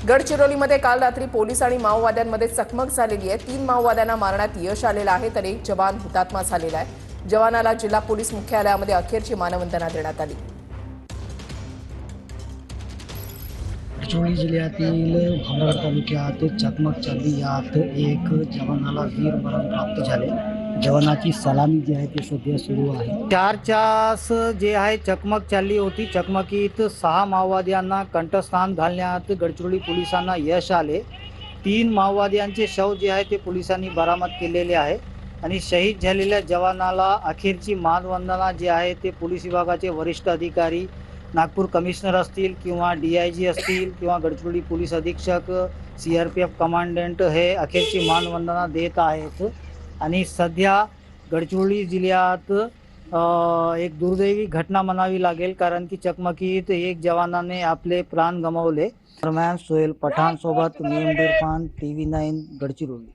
गडचिरोलीमध्ये काल रात्री पोलीस आणि माओवाद्यांमध्ये चकमक झालेली आहे। 3 माओवाद्यांना मारण्यात यश आलेलं आहे, तर एक जवान हुतात्मा झालेला आहे। जवानाला जिल्हा पोलीस मुख्यालयामध्ये अखेरची मानवंदना देण्यात आली। गडचिरोली जिल्ह्यातील भामरागड तालुक्यात चकमक चालली। यात एक जवानाला वीरमरण प्राप्त झाले। जवानाची सलामी जी आहे ती सध्या सुरू आहे। चारच्या आस जे आहे चकमक चालली होती। चकमकीत 6 माओवाद्यांना कंठस्नान घालण्यात गडचिरोली पोलिसांना यश आले। 3 माओवाद्यांचे शव जे आहे ते पोलिसांनी बरामद केलेले आहे आणि शहीद झालेल्या जवानाला अखेरची मानवंदना जे आहे ते पोलीस विभागाचे वरिष्ठ अधिकारी, नागपूर कमिशनर असतील किंवा DIG असतील किंवा गडचिरोली पोलीस अधीक्षक, CRPF कमांडंट हे अखेरची मानवंदना देत आहेत। आणि सध्या गडचिरोली जिल्ह्यात एक दुर्दैवी घटना म्हणावी लागेल, कारण की चकमकीत एक जवानाने आपले प्राण गमावले। दरम्यान सोहेल पठाण सोबत मी इरफान, TV9 गडचिरोली।